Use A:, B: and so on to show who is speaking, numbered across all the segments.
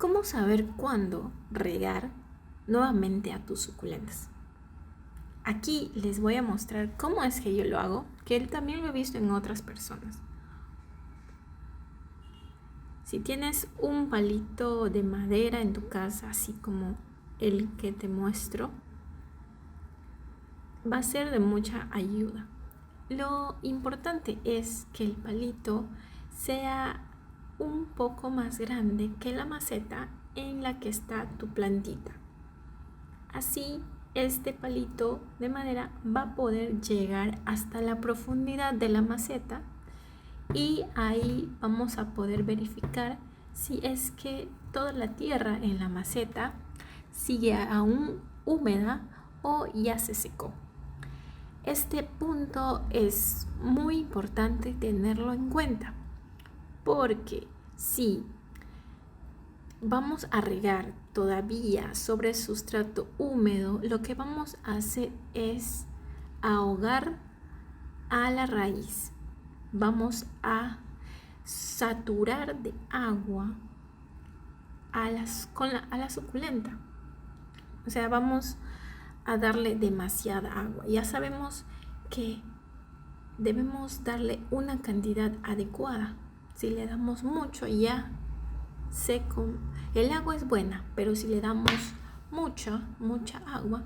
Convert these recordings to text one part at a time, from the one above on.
A: ¿Cómo saber cuándo regar nuevamente a tus suculentas? Aquí les voy a mostrar cómo es que yo lo hago, que también lo he visto en otras personas. Si tienes un palito de madera en tu casa, así como el que te muestro, va a ser de mucha ayuda. Lo importante es que el palito sea un poco más grande que la maceta en la que está tu plantita. Así, este palito de madera va a poder llegar hasta la profundidad de la maceta y ahí vamos a poder verificar si es que toda la tierra en la maceta sigue aún húmeda o ya se secó. Este punto es muy importante tenerlo en cuenta porque si vamos a regar todavía sobre sustrato húmedo, lo que vamos a hacer es ahogar a la raíz. Vamos a saturar de agua a la suculenta. O sea, vamos a darle demasiada agua. Ya sabemos que debemos darle una cantidad adecuada. Si le damos mucho, ya seco. El agua es buena, pero si le damos mucha agua,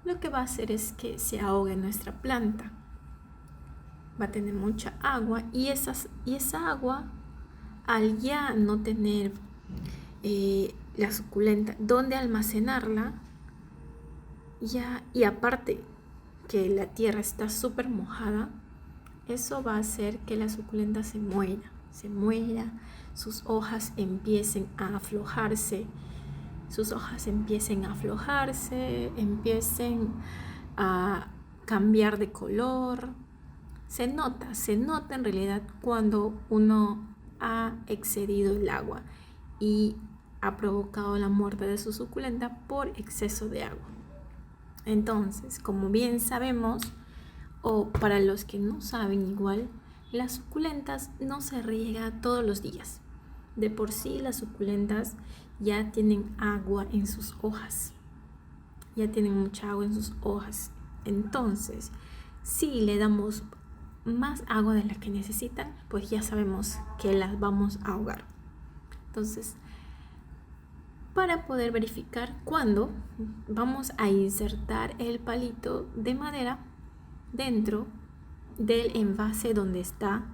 A: lo que va a hacer es que se ahogue nuestra planta. Va a tener mucha agua y esa agua, al ya no tener la suculenta donde almacenarla, y aparte que la tierra está súper mojada, eso va a hacer que la suculenta se muera, sus hojas empiecen a aflojarse, empiecen a cambiar de color. Se nota en realidad cuando uno ha excedido el agua y ha provocado la muerte de su suculenta por exceso de agua. Entonces, como bien sabemos, o para los que no saben igual, las suculentas no se riega todos los días. De por sí las suculentas ya tienen agua en sus hojas. Ya tienen mucha agua en sus hojas. Entonces, si le damos más agua de la que necesitan, pues ya sabemos que las vamos a ahogar. Entonces, para poder verificar cuándo, vamos a insertar el palito de madera dentro del envase donde está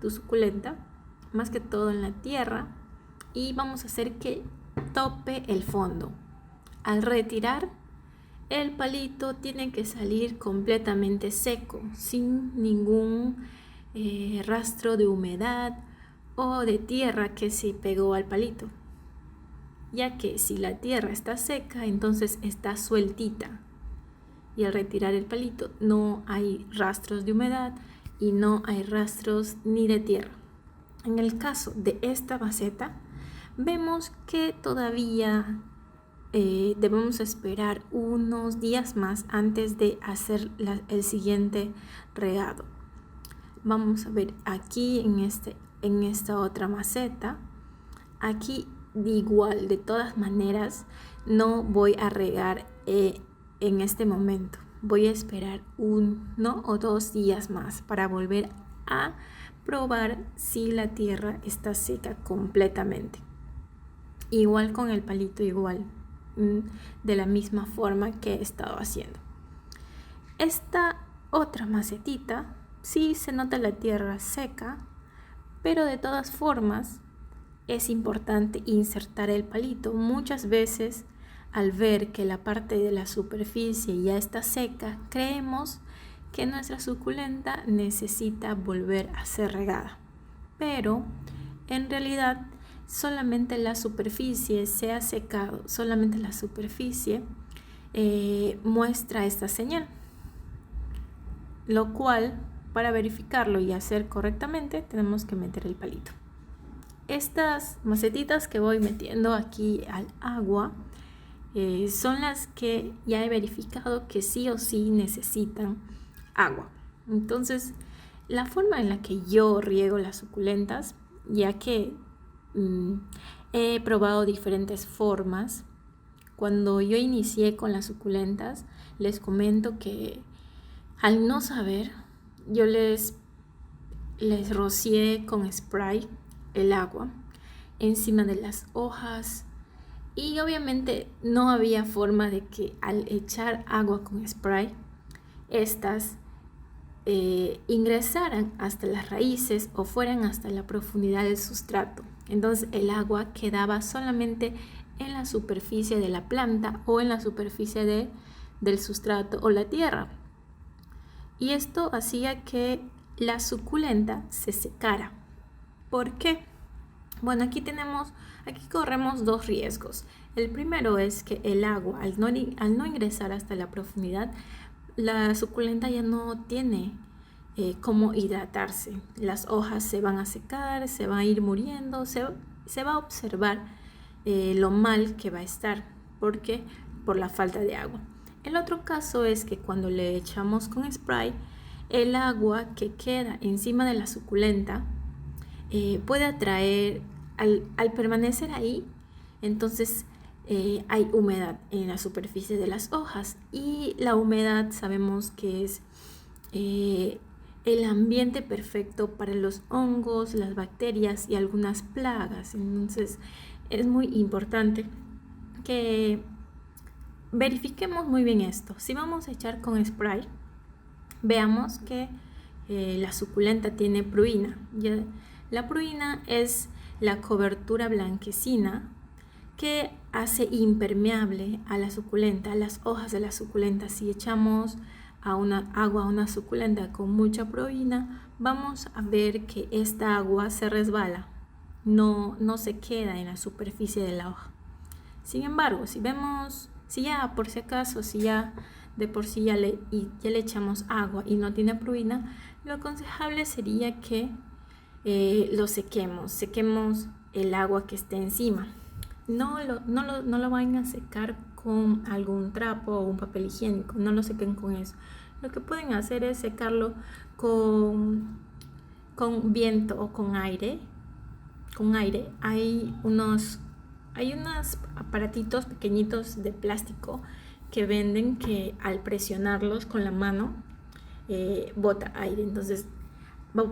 A: tu suculenta, más que todo en la tierra, y vamos a hacer que tope el fondo. Al retirar, el palito tiene que salir completamente seco, sin ningún rastro de humedad o de tierra que se pegó al palito, ya que si la tierra está seca, entonces está sueltita, y al retirar el palito no hay rastros de humedad y no hay rastros ni de tierra. En el caso de esta maceta, vemos que todavía debemos esperar unos días más antes de hacer el siguiente regado. Vamos a ver aquí en esta otra maceta. Aquí igual, de todas maneras, no voy a regar en este momento. Voy a esperar 1 o 2 días más para volver a probar si la tierra está seca completamente. Igual con el palito, de la misma forma que he estado haciendo. Esta otra macetita, sí se nota la tierra seca, pero de todas formas es importante insertar el palito. Muchas veces, al ver que la parte de la superficie ya está seca, creemos que nuestra suculenta necesita volver a ser regada, pero en realidad solamente la superficie se ha secado, solamente la superficie muestra esta señal, lo cual, para verificarlo y hacer correctamente, tenemos que meter el palito. Estas macetitas que voy metiendo aquí al agua son las que ya he verificado que sí o sí necesitan agua. Entonces, la forma en la que yo riego las suculentas, ya que He probado diferentes formas. Cuando yo inicié con las suculentas, les comento que al no saber, yo les rocié con spray el agua encima de las hojas y obviamente no había forma de que al echar agua con spray, estas ingresaran hasta las raíces o fueran hasta la profundidad del sustrato. Entonces el agua quedaba solamente en la superficie de la planta o en la superficie del sustrato o la tierra. Y esto hacía que la suculenta se secara. ¿Por qué? Bueno, aquí corremos dos riesgos. El primero es que el agua, al no ingresar hasta la profundidad, la suculenta ya no tiene cómo hidratarse. Las hojas se van a secar, se van a ir muriendo, se va a observar lo mal que va a estar. ¿Por qué? Por la falta de agua. El otro caso es que cuando le echamos con spray, el agua que queda encima de la suculenta puede atraer, al permanecer ahí, entonces hay humedad en la superficie de las hojas y la humedad sabemos que es el ambiente perfecto para los hongos, las bacterias y algunas plagas. Entonces es muy importante que verifiquemos muy bien esto. Si vamos a echar con spray, veamos que la suculenta tiene pruina. La pruina es la cobertura blanquecina que hace impermeable a la suculenta, a las hojas de la suculenta. Si echamos agua a una suculenta con mucha pruina, vamos a ver que esta agua se resbala, no se queda en la superficie de la hoja. Sin embargo, si ya de por sí ya le echamos agua y no tiene pruina, lo aconsejable sería que lo sequemos el agua que esté encima. No lo vayan a secar con algún trapo o un papel higiénico, no lo sequen con eso. Lo que pueden hacer es secarlo con viento o con aire. Hay unos aparatitos pequeñitos de plástico que venden, que al presionarlos con la mano bota aire. Entonces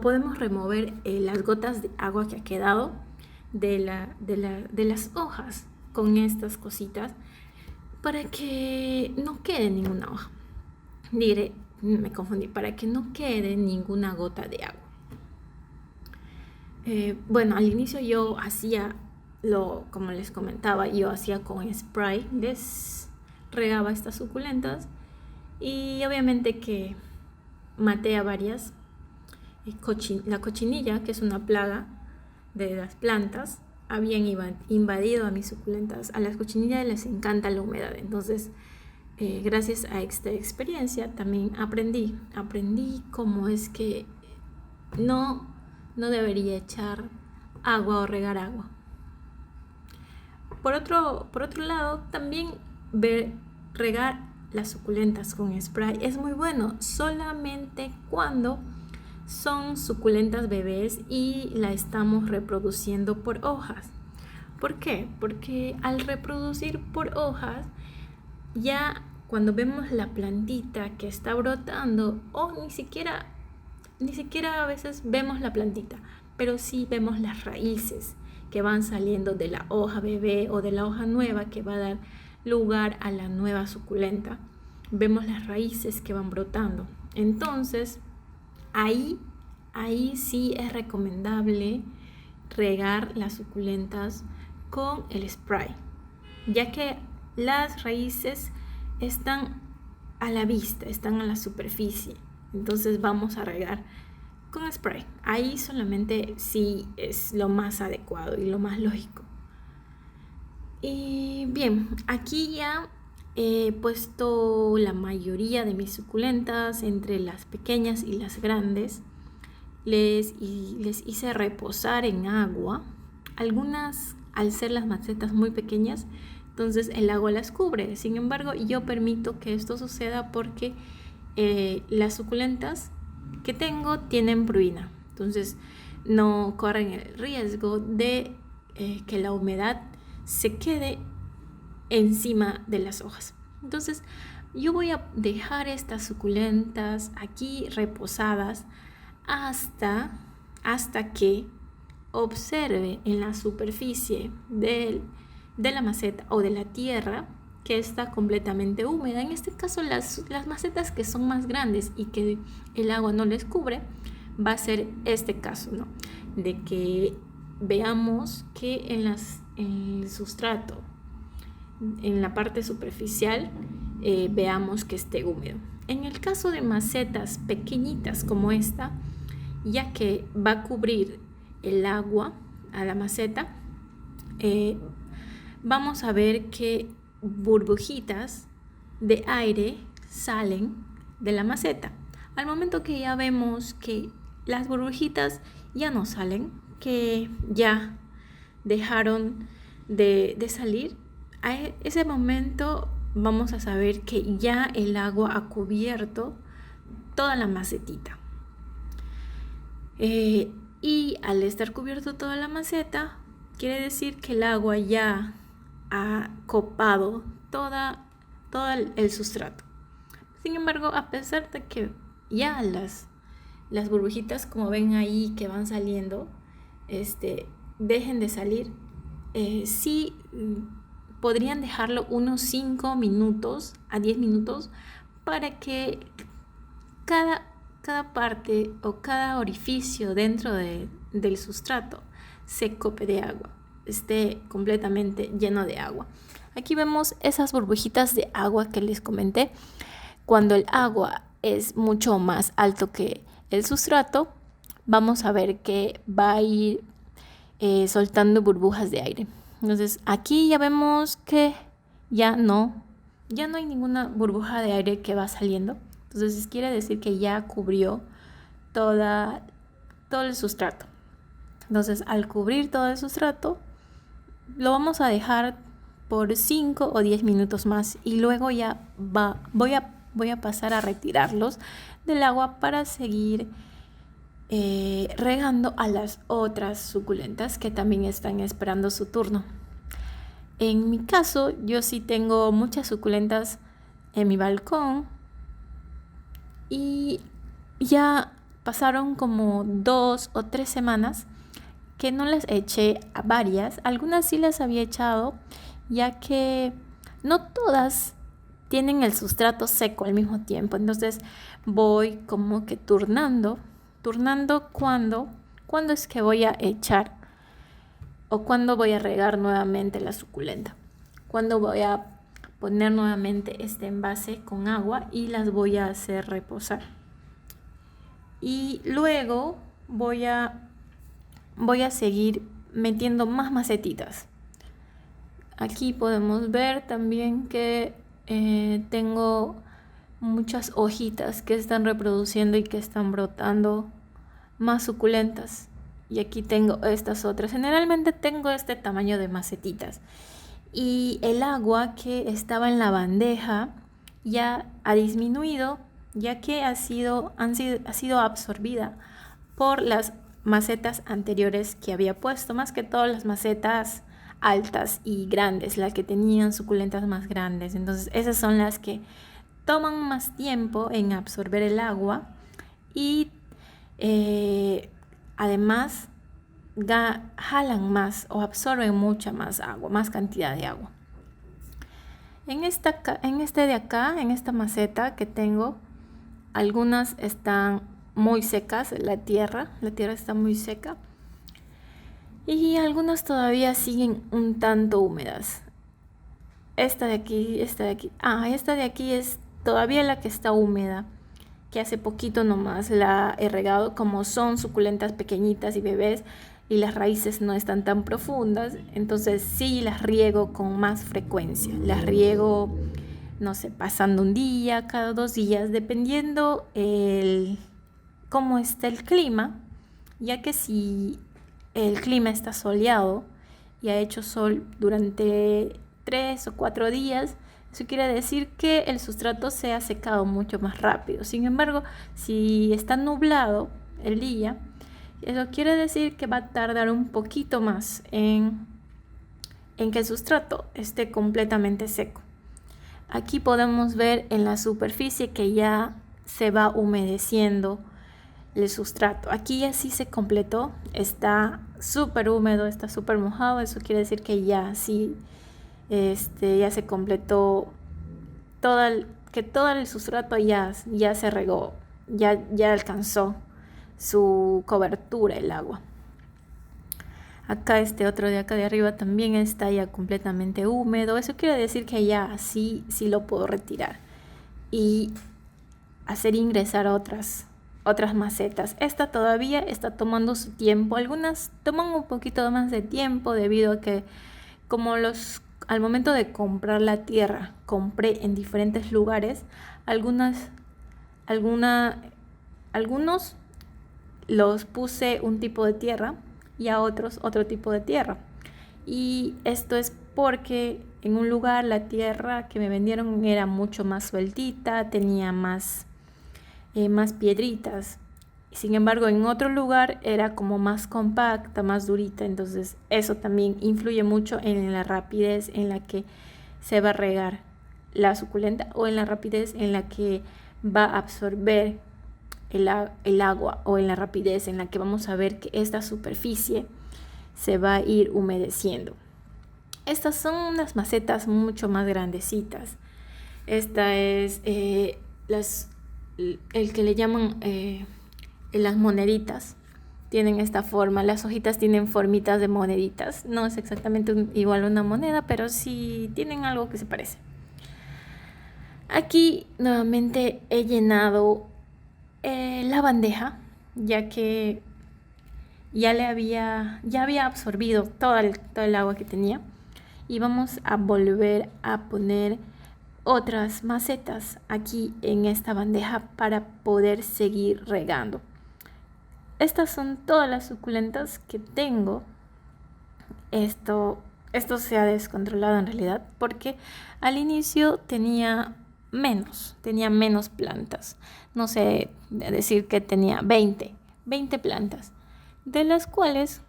A: podemos remover las gotas de agua que ha quedado de las hojas con estas cositas para que no quede ninguna hoja. Me confundí, para que no quede ninguna gota de agua. Bueno, al inicio yo hacía como les comentaba, yo hacía con spray, les regaba estas suculentas y obviamente que maté a varias. La cochinilla, que es una plaga de las plantas, habían invadido a mis suculentas. A las cochinillas les encanta la humedad, entonces gracias a esta experiencia también aprendí cómo es que no debería echar agua o regar agua. Por otro lado, también regar las suculentas con spray es muy bueno, solamente cuando son suculentas bebés y la estamos reproduciendo por hojas. ¿Por qué? Porque al reproducir por hojas, ya cuando vemos la plantita que está brotando, o ni siquiera a veces vemos la plantita, pero sí vemos las raíces que van saliendo de la hoja bebé o de la hoja nueva que va a dar lugar a la nueva suculenta. Vemos las raíces que van brotando. Entonces, ahí sí es recomendable regar las suculentas con el spray, ya que las raíces están a la vista, están a la superficie. Entonces vamos a regar con spray. Ahí solamente sí es lo más adecuado y lo más lógico. Y bien, aquí ya he puesto la mayoría de mis suculentas entre las pequeñas y las grandes. Les hice reposar en agua. Algunas, al ser las macetas muy pequeñas, entonces el agua las cubre. Sin embargo, yo permito que esto suceda porque las suculentas que tengo tienen pruina. Entonces no corren el riesgo de que la humedad se quede encima de las hojas. Entonces yo voy a dejar estas suculentas aquí reposadas hasta que observe en la superficie de la maceta o de la tierra que está completamente húmeda. En este caso las macetas que son más grandes y que el agua no les cubre, va a ser este caso, ¿no? De que veamos que en el sustrato, en la parte superficial, veamos que esté húmedo. En el caso de macetas pequeñitas como esta, ya que va a cubrir el agua a la maceta, vamos a ver que burbujitas de aire salen de la maceta. Al momento que ya vemos que las burbujitas ya no salen, que ya dejaron de salir, a ese momento vamos a saber que ya el agua ha cubierto toda la macetita. Y al estar cubierto toda la maceta, quiere decir que el agua ya ha copado todo el sustrato. Sin embargo, a pesar de que ya las burbujitas, como ven ahí que van saliendo, dejen de salir, sí podrían dejarlo unos 5 minutos a 10 minutos para que cada parte o cada orificio dentro del sustrato se cope de agua, esté completamente lleno de agua. Aquí vemos esas burbujitas de agua que les comenté. Cuando el agua es mucho más alto que el sustrato, vamos a ver que va a ir soltando burbujas de aire. Entonces aquí ya vemos que ya no hay ninguna burbuja de aire que va saliendo. Entonces quiere decir que ya cubrió todo el sustrato. Entonces al cubrir todo el sustrato, lo vamos a dejar por 5 o 10 minutos más y luego ya voy a pasar a retirarlos del agua para seguir regando a las otras suculentas que también están esperando su turno. En mi caso, yo sí tengo muchas suculentas en mi balcón y ya pasaron como 2 o 3 semanas que no las eché a varias. Algunas sí las había echado, ya que no todas tienen el sustrato seco al mismo tiempo. Entonces voy como que turnando cuándo es que voy a echar o cuándo voy a regar nuevamente la suculenta, cuándo voy a poner nuevamente este envase con agua y las voy a hacer reposar. Y luego voy a seguir metiendo más macetitas. Aquí podemos ver también que tengo muchas hojitas que están reproduciendo y que están brotando más suculentas. Y aquí tengo estas otras. Generalmente tengo este tamaño de macetitas. Y el agua que estaba en la bandeja ya ha disminuido, ya que ha sido absorbida por las macetas anteriores que había puesto, más que todas las macetas altas y grandes, las que tenían suculentas más grandes. Entonces esas son las que toman más tiempo en absorber el agua y además jalan más o absorben mucha más agua, más cantidad de agua. En esta maceta que tengo, algunas están muy secas, la tierra está muy seca y algunas todavía siguen un tanto húmedas. Esta de aquí es todavía la que está húmeda, que hace poquito nomás la he regado. Como son suculentas pequeñitas y bebés y las raíces no están tan profundas, entonces sí las riego con más frecuencia. Las riego, no sé, pasando un día, cada 2 días, dependiendo cómo está el clima, ya que si el clima está soleado y ha hecho sol durante 3 o 4 días, eso quiere decir que el sustrato se ha secado mucho más rápido. Sin embargo, si está nublado el día, Eso quiere decir que va a tardar un poquito más en que el sustrato esté completamente seco. Aquí podemos ver en la superficie que ya se va humedeciendo el sustrato. Aquí ya sí se completó, está súper húmedo, está súper mojado. Eso quiere decir que ya sí ya se completó que todo el sustrato ya se regó, ya alcanzó su cobertura el agua. Acá este otro de acá de arriba también está ya completamente húmedo. Eso quiere decir que ya sí lo puedo retirar y hacer ingresar otras macetas. Esta todavía está tomando su tiempo. Algunas toman un poquito más de tiempo debido a que al momento de comprar la tierra, compré en diferentes lugares. Algunos los puse un tipo de tierra y a otros otro tipo de tierra. Y esto es porque en un lugar la tierra que me vendieron era mucho más sueltita, tenía más piedritas. Sin embargo, en otro lugar era como más compacta, más durita. Entonces eso también influye mucho en la rapidez en la que se va a regar la suculenta o en la rapidez en la que va a absorber el agua, o en la rapidez en la que vamos a ver que esta superficie se va a ir humedeciendo. Estas son unas macetas mucho más grandecitas. Esta es el que le llaman las moneditas. Tienen esta forma, las hojitas tienen formitas de moneditas. No es exactamente igual a una moneda, pero sí tienen algo que se parece. Aquí nuevamente he llenado la bandeja, ya que ya había absorbido todo el agua que tenía, y vamos a volver a poner otras macetas aquí en esta bandeja para poder seguir regando. Estas son todas las suculentas que tengo. Esto se ha descontrolado en realidad porque al inicio tenía menos plantas. No sé decir que tenía 20 plantas, de las cuales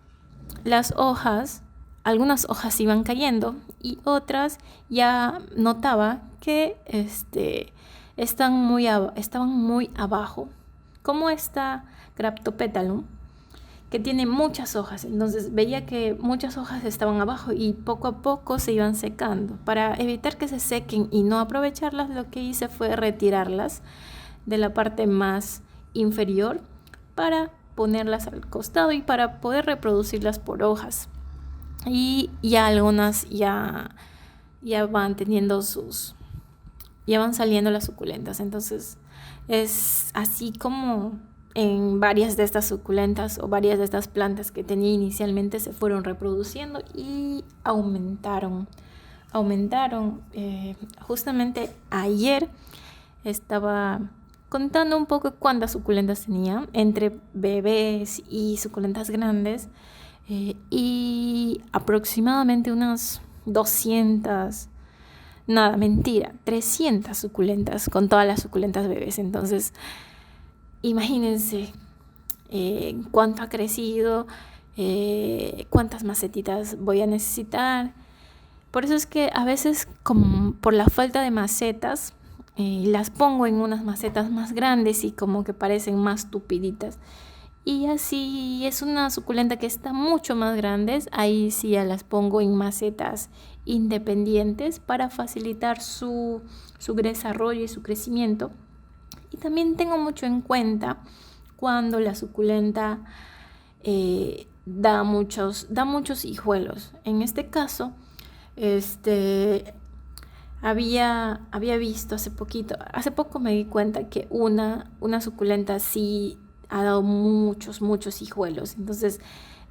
A: algunas hojas iban cayendo y otras ya notaba que estaban muy abajo, como esta Graptopétalum, que tiene muchas hojas. Entonces veía que muchas hojas estaban abajo y poco a poco se iban secando. Para evitar que se sequen y no aprovecharlas, lo que hice fue retirarlas de la parte más inferior para ponerlas al costado y para poder reproducirlas por hojas. Y ya algunas ya van teniendo ya van saliendo las suculentas. Entonces es así como en varias de estas suculentas o varias de estas plantas que tenía inicialmente se fueron reproduciendo y aumentaron. Justamente ayer estaba contando un poco cuántas suculentas tenía entre bebés y suculentas grandes, y aproximadamente unas 200, nada, mentira, 300 suculentas con todas las suculentas bebés. Entonces imagínense cuánto ha crecido, cuántas macetitas voy a necesitar. Por eso es que a veces, como por la falta de macetas, las pongo en unas macetas más grandes y como que parecen más tupiditas. Y así es una suculenta que está mucho más grande, ahí sí ya las pongo en macetas independientes para facilitar su desarrollo y su crecimiento. Y también tengo mucho en cuenta cuando la suculenta da muchos hijuelos. En este caso, había visto hace poco me di cuenta que una suculenta sí ha dado muchos hijuelos. Entonces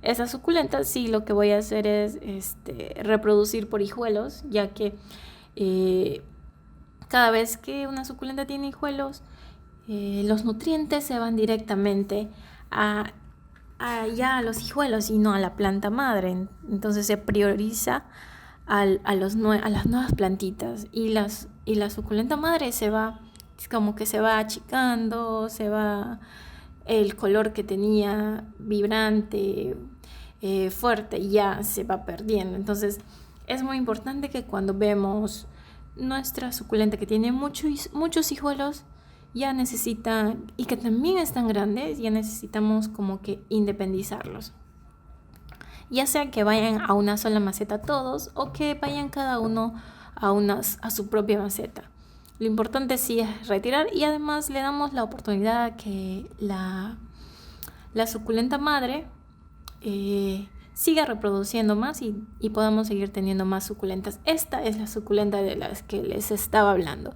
A: esa suculenta sí lo que voy a hacer es reproducir por hijuelos, ya que cada vez que una suculenta tiene hijuelos, los nutrientes se van directamente a los hijuelos y no a la planta madre. Entonces se prioriza a las nuevas plantitas, y la suculenta madre es como que se va achicando, se va el color que tenía vibrante, fuerte, ya se va perdiendo. Entonces es muy importante que cuando vemos nuestra suculenta que tiene muchos hijuelos, ya necesitan, y que también están grandes, ya necesitamos como que independizarlos. Ya sea que vayan a una sola maceta todos o que vayan cada uno a su propia maceta. Lo importante sí es retirar, y además le damos la oportunidad a que la suculenta madre siga reproduciendo más y podamos seguir teniendo más suculentas. Esta es la suculenta de las que les estaba hablando.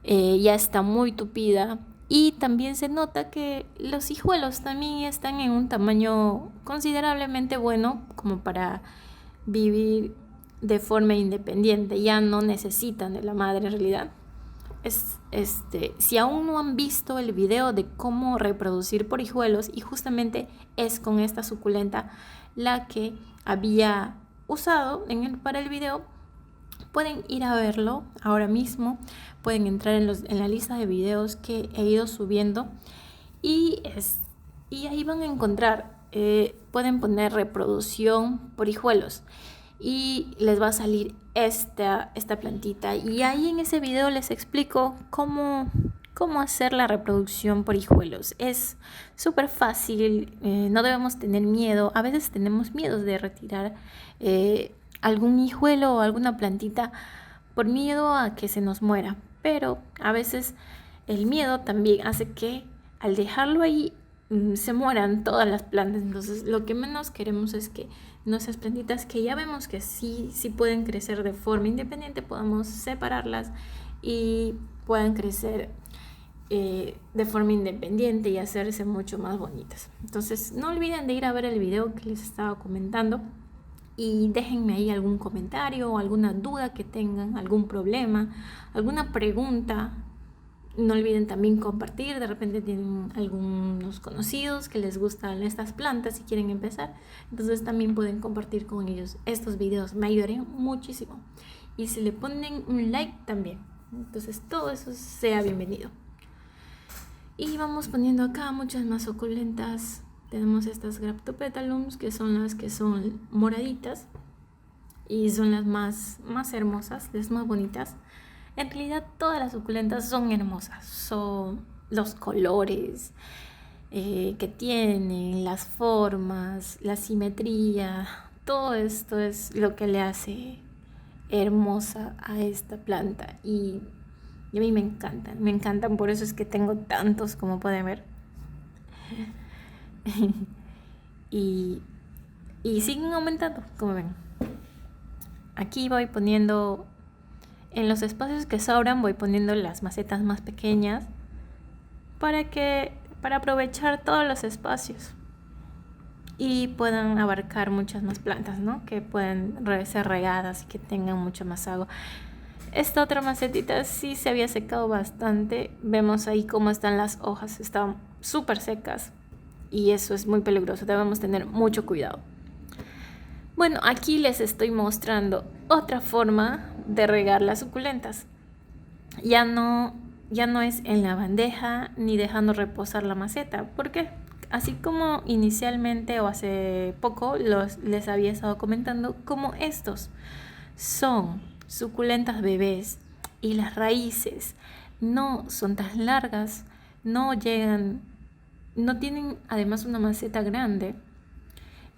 A: Ya está muy tupida, y también se nota que los hijuelos también están en un tamaño considerablemente bueno como para vivir de forma independiente. Ya no necesitan de la madre en realidad. Si aún no han visto el video de cómo reproducir por hijuelos, y justamente es con esta suculenta la que había usado para el video, pueden ir a verlo ahora mismo. Pueden entrar en la lista de videos que he ido subiendo, y ahí van a encontrar, pueden poner reproducción por hijuelos y les va a salir esta plantita, y ahí en ese video les explico cómo hacer la reproducción por hijuelos. Es súper fácil, no debemos tener miedo. A veces tenemos miedo de retirar algún hijuelo o alguna plantita por miedo a que se nos muera, pero a veces el miedo también hace que al dejarlo ahí se mueran todas las plantas. Entonces lo que menos queremos es que nuestras plantitas, que ya vemos que sí pueden crecer de forma independiente, podamos separarlas y puedan crecer de forma independiente y hacerse mucho más bonitas. Entonces no olviden de ir a ver el video que les estaba comentando, y déjenme ahí algún comentario o alguna duda que tengan, algún problema, alguna pregunta. No olviden también compartir. De repente tienen algunos conocidos que les gustan estas plantas y quieren empezar, entonces también pueden compartir con ellos estos videos. Me ayudarían muchísimo, y si le ponen un like también, entonces todo eso sea bienvenido. Y vamos poniendo acá muchas más suculentas. Tenemos estas Graptopetalums, que son las que son moraditas y son las más hermosas, las más bonitas. En realidad todas las suculentas son hermosas, son los colores que tienen, las formas, la simetría, todo esto es lo que le hace hermosa a esta planta, y a mí me encantan, por eso es que tengo tantos, como pueden ver. y siguen aumentando, como ven. Aquí voy poniendo, en los espacios que sobran, voy poniendo las macetas más pequeñas para aprovechar todos los espacios y puedan abarcar muchas más plantas, ¿no? Que pueden ser regadas y que tengan mucho más agua. Esta otra macetita sí se había secado bastante. Vemos ahí cómo están las hojas, están súper secas, y eso es muy peligroso, debemos tener mucho cuidado. Bueno, aquí les estoy mostrando otra forma de regar las suculentas. Ya no es en la bandeja ni dejando reposar la maceta, porque así como inicialmente o hace poco les había estado comentando, como estos son suculentas bebés y las raíces no son tan largas, no tienen además una maceta grande,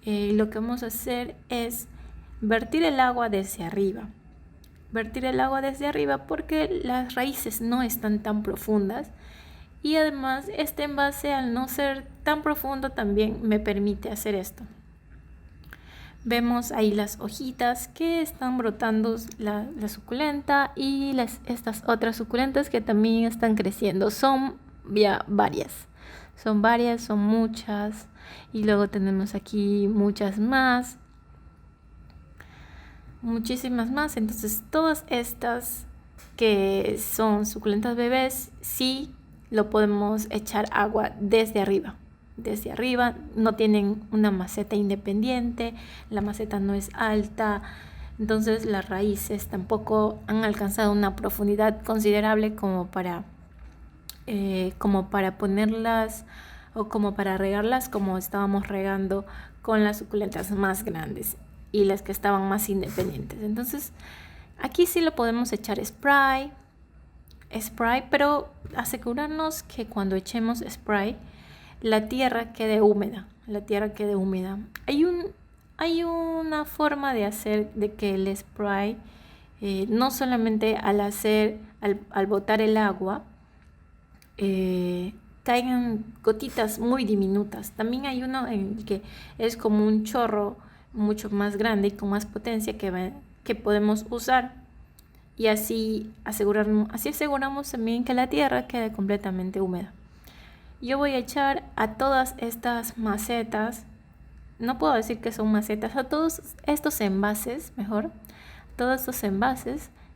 A: lo que vamos a hacer es vertir el agua desde arriba. Porque las raíces no están tan profundas, y además este envase, al no ser tan profundo, también me permite hacer esto. Vemos ahí las hojitas que están brotando, la suculenta y estas otras suculentas que también están creciendo. Son ya varias, son muchas, y luego tenemos aquí muchas más, muchísimas más. Entonces todas estas que son suculentas bebés, sí lo podemos echar agua desde arriba, no tienen una maceta independiente, la maceta no es alta, entonces las raíces tampoco han alcanzado una profundidad considerable como para ponerlas o como para regarlas como estábamos regando con las suculentas más grandes y las que estaban más independientes. Entonces aquí sí lo podemos echar spray, pero asegurarnos que cuando echemos spray la tierra quede húmeda, Hay una forma de hacer de que el spray no solamente al botar el agua caigan gotitas muy diminutas. También hay uno en el que es como un chorro mucho más grande y con más potencia que podemos usar, y así aseguramos también que la tierra quede completamente húmeda. Yo voy a echar a todas estas macetas, no puedo decir que son macetas, a todos estos envases,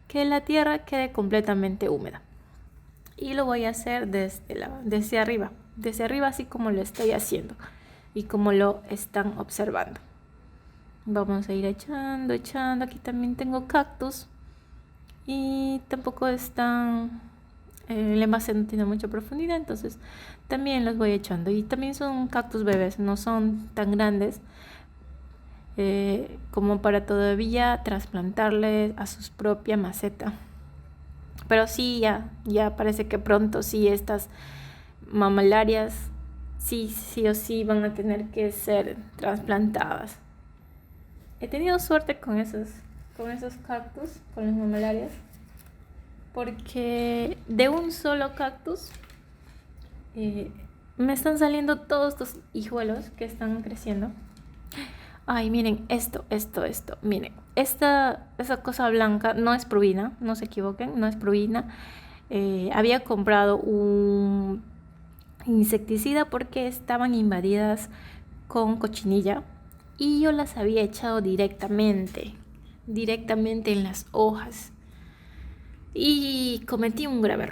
A: que la tierra quede completamente húmeda. Y lo voy a hacer desde arriba así como lo estoy haciendo y como lo están observando. Vamos a ir echando. Aquí también tengo cactus y tampoco el envase no tiene mucha profundidad, entonces también los voy echando. Y también son cactus bebés, no son tan grandes como para todavía trasplantarles a su propia maceta. Pero sí, ya parece que pronto sí estas mamalarias sí o sí van a tener que ser trasplantadas. He tenido suerte con esos cactus, con las mamalarias, porque de un solo cactus me están saliendo todos estos hijuelos que están creciendo. Ay, miren, esto. Miren, esa cosa blanca no es prurina, no se equivoquen, no es prurina. Había comprado un insecticida porque estaban invadidas con cochinilla y yo las había echado directamente en las hojas. Y cometí un grave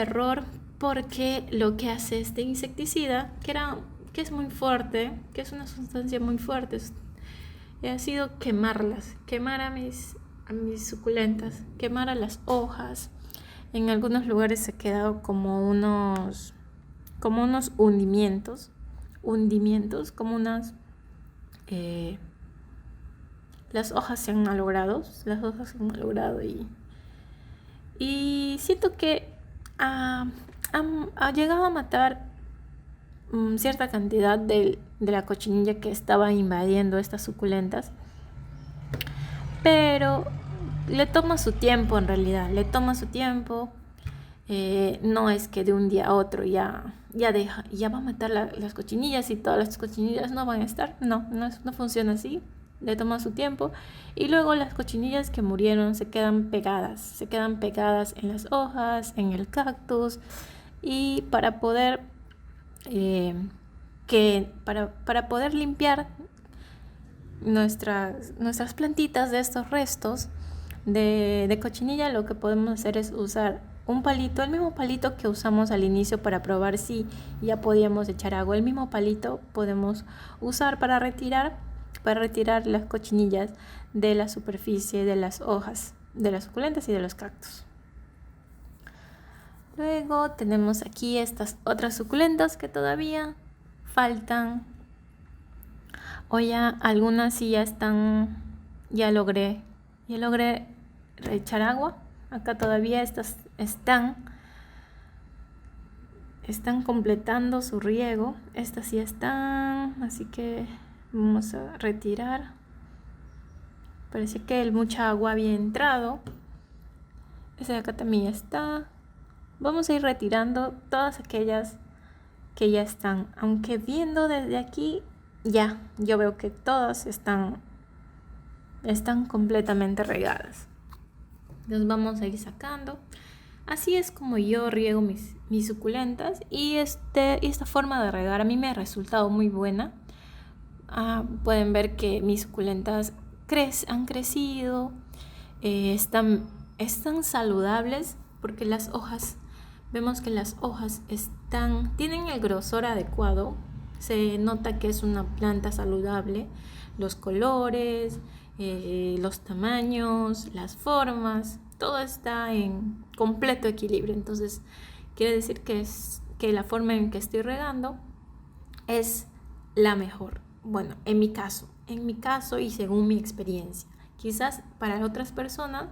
A: error porque lo que hace este insecticida, que es muy fuerte, que es una sustancia muy fuerte, ha sido quemar a mis suculentas, quemar a las hojas. En algunos lugares se ha quedado como unos hundimientos, como unas... las hojas se han malogrado y siento que ha llegado a matar cierta cantidad de la cochinilla que estaba invadiendo estas suculentas, pero le toma su tiempo, en realidad no es que de un día a otro ya va a matar las cochinillas y todas las cochinillas no van a estar. No funciona así. Le toma su tiempo y luego las cochinillas que murieron se quedan pegadas en las hojas, en el cactus, y para poder para poder limpiar nuestras plantitas de estos restos de cochinilla, lo que podemos hacer es usar un palito, el mismo palito que usamos al inicio para probar si ya podíamos echar agua. El mismo palito podemos usar para retirar las cochinillas de la superficie de las hojas de las suculentas y de los cactus. Luego tenemos aquí estas otras suculentas que todavía faltan, o ya algunas sí ya están, ya logré echar agua. Acá todavía estas están completando su riego, estas sí están, así que vamos a retirar. Parece que mucha agua había entrado. Esa de acá también está. Vamos a ir retirando todas aquellas que ya están, aunque viendo desde aquí yo veo que todas están completamente regadas. Entonces vamos a ir sacando. Así es como yo riego mis suculentas, y esta forma de regar a mí me ha resultado muy buena. Pueden ver que mis suculentas han crecido, están saludables, porque vemos que las hojas tienen el grosor adecuado. Se nota que es una planta saludable. Los colores, los tamaños, las formas, todo está en completo equilibrio. Entonces quiere decir que que la forma en que estoy regando es la mejor. Bueno, en mi caso y según mi experiencia. Quizás para otras personas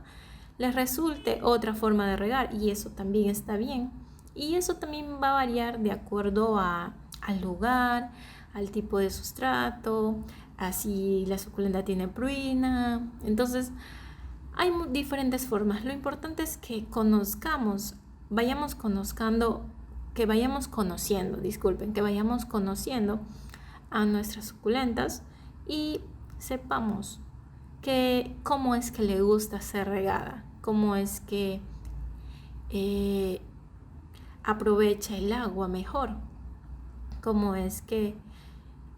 A: les resulte otra forma de regar y eso también está bien. Y eso también va a variar de acuerdo al lugar, al tipo de sustrato, así la suculenta tiene pruina. Entonces, hay diferentes formas. Lo importante es que vayamos conociendo a nuestras suculentas y sepamos cómo es que le gusta ser regada, cómo es que aprovecha el agua mejor, cómo es que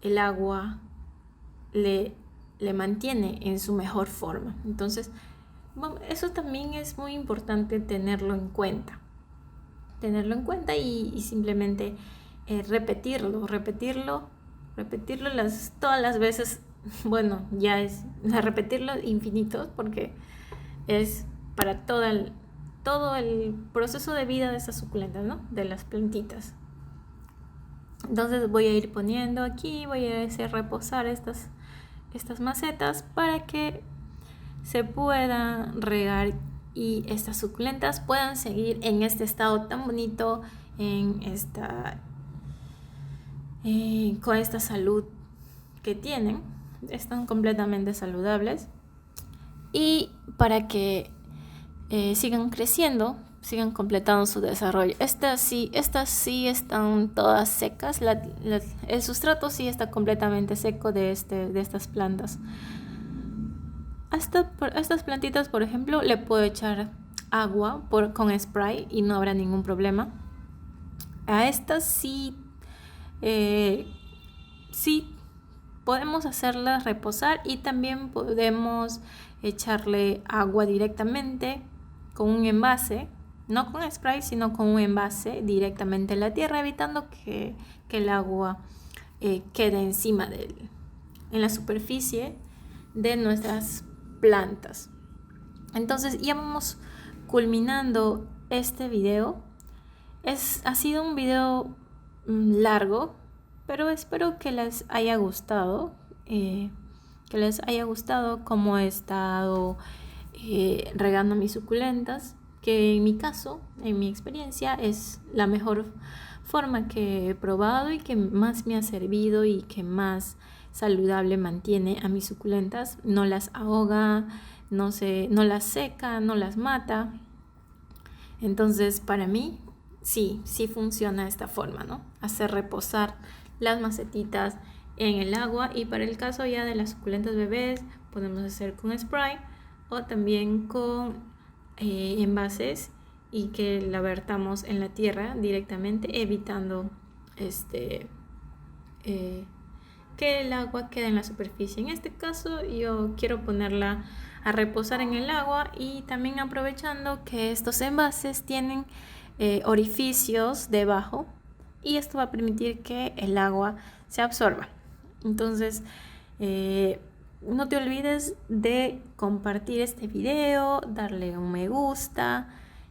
A: el agua le mantiene en su mejor forma. Entonces, eso también es muy importante tenerlo en cuenta y simplemente repetirlo todas las veces. Bueno, ya es repetirlo infinito porque es para todo el proceso de vida de esas suculentas, ¿no? De las plantitas. Entonces voy a ir poniendo aquí, voy a hacer reposar estas macetas para que se puedan regar y estas suculentas puedan seguir en este estado tan bonito, con esta salud que tienen. Están completamente saludables y para que sigan creciendo, sigan completando su desarrollo. Estas sí están todas secas. El sustrato sí está completamente seco de estas plantas. A estas plantitas, por ejemplo, le puedo echar agua con spray y no habrá ningún problema. A estas sí podemos hacerlas reposar y también podemos echarle agua directamente con un envase, no con spray, sino con un envase directamente en la tierra, evitando que el agua quede encima en la superficie de nuestras plantas. Entonces ya vamos culminando este video. Ha sido un video largo, pero espero que les haya gustado, cómo he estado regando mis suculentas, que en mi caso, en mi experiencia, es la mejor forma que he probado y que más me ha servido y que más saludable mantiene a mis suculentas. No las ahoga, no las seca, no las mata. Entonces, para mí, sí funciona esta forma, ¿no? Hacer reposar las macetitas en el agua, y para el caso ya de las suculentas bebés podemos hacer con spray o también con envases y que la vertamos en la tierra directamente, evitando que el agua quede en la superficie. En este caso yo quiero ponerla a reposar en el agua y también aprovechando que estos envases tienen orificios debajo y esto va a permitir que el agua se absorba. Entonces no te olvides de compartir este video, darle un me gusta,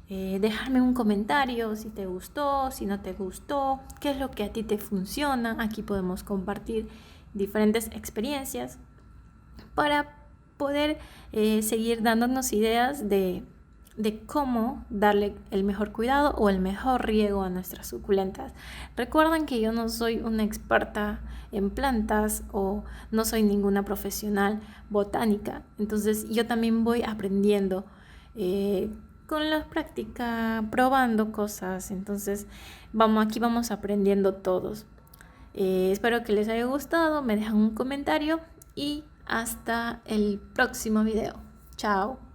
A: dejarme un comentario si te gustó, si no te gustó, qué es lo que a ti te funciona. Aquí podemos compartir diferentes experiencias para poder seguir dándonos ideas de cómo darle el mejor cuidado o el mejor riego a nuestras suculentas. Recuerden que yo no soy una experta en plantas o no soy ninguna profesional botánica, entonces yo también voy aprendiendo con la práctica, probando cosas. Entonces aquí vamos aprendiendo todos. Espero que les haya gustado, me dejan un comentario y hasta el próximo video. Chao.